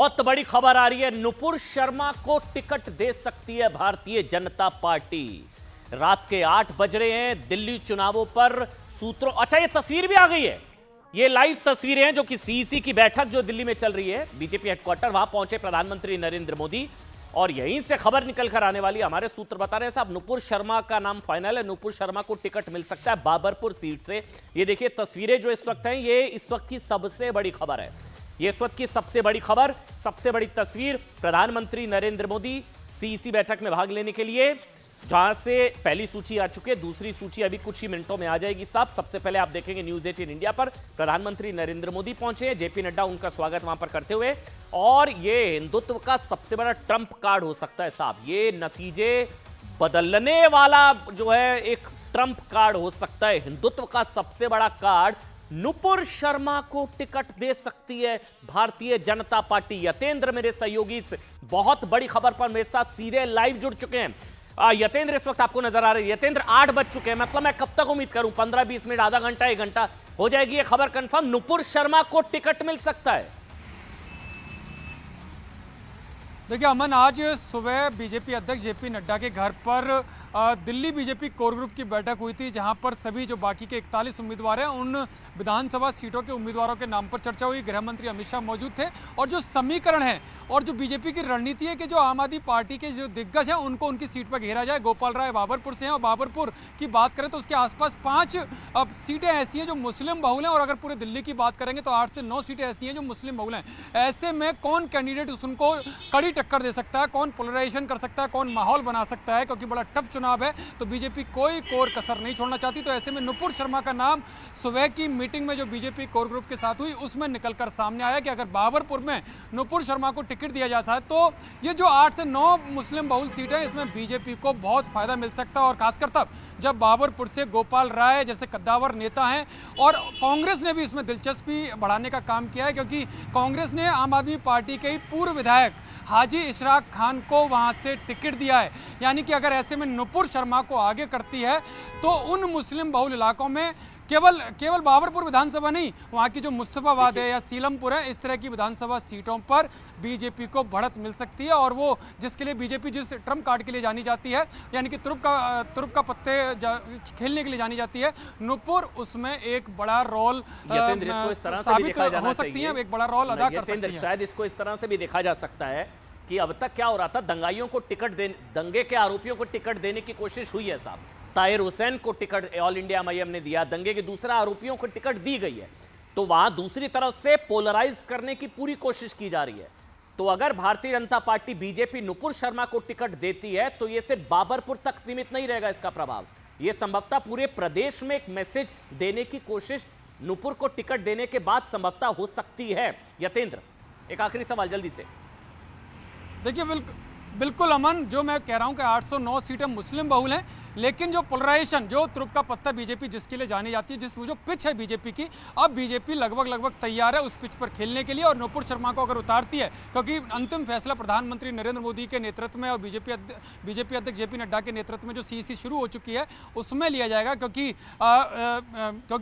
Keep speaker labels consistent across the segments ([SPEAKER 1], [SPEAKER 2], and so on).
[SPEAKER 1] बहुत बड़ी खबर आ रही है। नुपुर शर्मा को टिकट दे सकती है भारतीय जनता पार्टी। रात के 8 बज रहे हैं। दिल्ली चुनावों पर सूत्रों, अच्छा ये तस्वीर भी आ गई है। ये लाइव तस्वीरें हैं जो कि सीईसी की बैठक जो दिल्ली में चल रही है, बीजेपी हेडक्वार्टर, वहां पहुंचे प्रधानमंत्री नरेंद्र मोदी और यहीं से खबर निकल कर आने वाली। हमारे सूत्र बता रहे हैं साहब, नुपुर शर्मा का नाम फाइनल है। नुपुर शर्मा को टिकट मिल सकता है बाबरपुर सीट से। ये देखिए तस्वीरें जो इस वक्त हैं, ये इस वक्त की सबसे बड़ी खबर है। ये इस वक्त की सबसे बड़ी खबर, सबसे बड़ी तस्वीर। प्रधानमंत्री नरेंद्र मोदी सीईसी बैठक में भाग लेने के लिए, जहां से पहली सूची आ चुकी है, दूसरी सूची अभी कुछ ही मिनटों में आ जाएगी साहब। सबसे पहले आप देखेंगे न्यूज 18 इंडिया पर प्रधानमंत्री नरेंद्र मोदी पहुंचे, जेपी नड्डा उनका स्वागत वहां पर करते हुए। और ये हिंदुत्व का सबसे बड़ा ट्रंप कार्ड हो सकता है साहब। ये नतीजे बदलने वाला जो है एक ट्रंप कार्ड हो सकता है। हिंदुत्व का सबसे बड़ा कार्ड। नुपुर शर्मा को टिकट दे सकती है भारतीय जनता पार्टी। यतेंद्र मेरे सहयोगी इस बहुत बड़ी खबर पर मेरे साथ सीधे लाइव जुड़ चुके हैं। यतेंद्र इस वक्त आपको नजर आ रहे हैं। यतेंद्र 8 बज चुके हैं, मतलब मैं कब तक उम्मीद करूं? 15-20 मिनट, आधा घंटा, 1 घंटा हो जाएगी ये खबर कंफर्म, नुपुर शर्मा को टिकट मिल सकता है।
[SPEAKER 2] देखिए अमन, आज सुबह बीजेपी अध्यक्ष जेपी नड्डा के घर पर दिल्ली बीजेपी कोर ग्रुप की बैठक हुई थी, जहां पर सभी जो बाकी के 41 उम्मीदवार हैं उन विधानसभा सीटों के उम्मीदवारों के नाम पर चर्चा हुई। गृह मंत्री अमित शाह मौजूद थे और जो समीकरण है और जो बीजेपी की रणनीति है कि जो आम आदमी पार्टी के जो दिग्गज हैं उनको उनकी सीट पर घेरा जाए। गोपाल राय बाबरपुर से हैं और बाबरपुर की बात करें तो उसके आसपास 5 सीटें ऐसी हैं जो मुस्लिम बहुल हैं, और अगर पूरे दिल्ली की बात करेंगे तो 8 से 9 सीटें ऐसी हैं जो मुस्लिम बहुल हैं। ऐसे में कौन कैंडिडेट उनको कड़ी टक्कर दे सकता है, कौन पोलराइजेशन कर सकता है, कौन माहौल बना सकता है, क्योंकि बड़ा टफ चुनाव है तो बीजेपी कोई कोर कसर नहीं छोड़ना चाहती। तो ऐसे में नुपुर शर्मा का नाम सुबह की मीटिंग में जो बीजेपी कोर ग्रुप के साथ हुई उसमें निकलकर सामने आया कि अगर बाबरपुर में नुपुर शर्मा को टिकट दिया जा सकता है तो ये जो 8 से 9 मुस्लिम बहुल सीटें हैं इसमें बीजेपी को बहुत फायदा मिल सकता है। और खासकर तब जब बाबरपुर से गोपाल राय जैसे कद्दावर नेता हैं, और कांग्रेस ने भी इसमें दिलचस्पी बढ़ाने का काम किया है, क्योंकि कांग्रेस ने आम आदमी पार्टी के ही पूर्व विधायक हाजी इशराक खान को वहां से टिकट दिया है। यानी कि अगर ऐसे में नुपुर शर्मा को आगे करती है तो उन मुस्लिम बहुल इलाकों में केवल बाबरपुर विधानसभा नहीं, वहां की जो मुस्तफाबाद है या सीलमपुर है, इस तरह की विधानसभा सीटों पर बीजेपी को बढ़त मिल सकती है। और वो जिसके लिए बीजेपी जिस ट्रम्प कार्ड के लिए जानी जाती है, यानी कि तुरुप का पत्ते खेलने के लिए जानी जाती है, नुपुर उसमें एक बड़ा रोल साबित हो सकती है, एक बड़ा रोल अदा कर सकती है।
[SPEAKER 1] शायद इसको इस तरह से भी देखा जा सकता है कि अब तक क्या हो रहा था, दंगाइयों को टिकट देने, दंगे के आरोपियों को टिकट देने की कोशिश हुई है साहब। ताहिर हुसैन को टिकट ऑल इंडिया एमआईएम ने दिया, दंगे के दूसरे आरोपियों को टिकट दी गई है। तो वहां दूसरी तरफ से पोलराइज करने की पूरी कोशिश की जा रही है। तो अगर भारतीय जनता पार्टी बीजेपी नुपुर शर्मा को टिकट देती है तो यह सिर्फ बाबरपुर तक सीमित नहीं रहेगा इसका प्रभाव। यह संभवतः पूरे प्रदेश में एक मैसेज देने की कोशिश नुपुर को टिकट देने के बाद संभवतः हो सकती है। यतेंद्र, एक आखिरी सवाल जल्दी से।
[SPEAKER 2] देखिए बिल्कुल अमन, जो मैं कह रहा हूं कि 809 सीटें मुस्लिम बहुल हैं, लेकिन जो पोलराइजेशन, जो तुरुप का पत्ता बीजेपी जिसके लिए जानी जाती है, जो पिच है बीजेपी की, अब बीजेपी लगभग तैयार है उस पिच पर खेलने के लिए। और नुपुर शर्मा को अगर उतारती है, क्योंकि अंतिम फैसला प्रधानमंत्री नरेंद्र मोदी के नेतृत्व में और बीजेपी अध्यक्ष जेपी नड्डा के नेतृत्व में जो सीईसी शुरू हो चुकी है उसमें लिया जाएगा, क्योंकि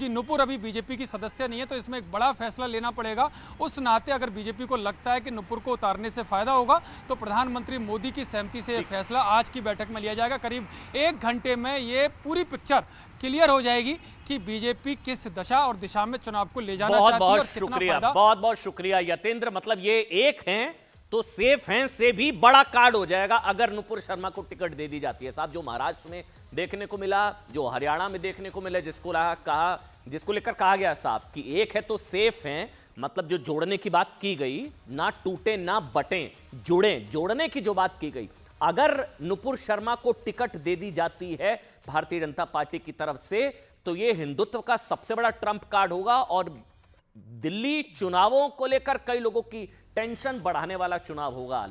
[SPEAKER 2] नुपुर अभी बीजेपी की सदस्य नहीं है, तो इसमें एक बड़ा फैसला लेना पड़ेगा। उस नाते अगर बीजेपी को लगता है कि नुपुर को उतारने से फायदा होगा तो प्रधानमंत्री मोदी की सहमति से फैसला आज की बैठक में लिया जाएगा। करीब 1 घंटे में ये पूरी पिक्चर क्लियर हो जाएगी कि बीजेपी किस दशा और दिशा में चुनाव को ले जाना चाहती है।
[SPEAKER 1] बहुत शुक्रिया, बहुत शुक्रिया यतेंद्र। मतलब ये एक हैं तो सेफ हैं से भी बड़ा कार्ड हो जाएगा अगर नुपुर शर्मा को टिकट दे दी जाती है साहब। जो महाराष्ट्र में देखने को मिला, जो हरियाणा में देखने को मिला, जिसको लेकर कहा गया साहब कि एक है तो सेफ हैं, मतलब जो जोड़ने की बात की गई, ना टूटे ना बटें, जोड़ने की जो बात की गई, अगर नुपुर शर्मा को टिकट दे दी जाती है भारतीय जनता पार्टी की तरफ से तो यह हिंदुत्व का सबसे बड़ा ट्रंप कार्ड होगा और दिल्ली चुनावों को लेकर कई लोगों की टेंशन बढ़ाने वाला चुनाव होगा।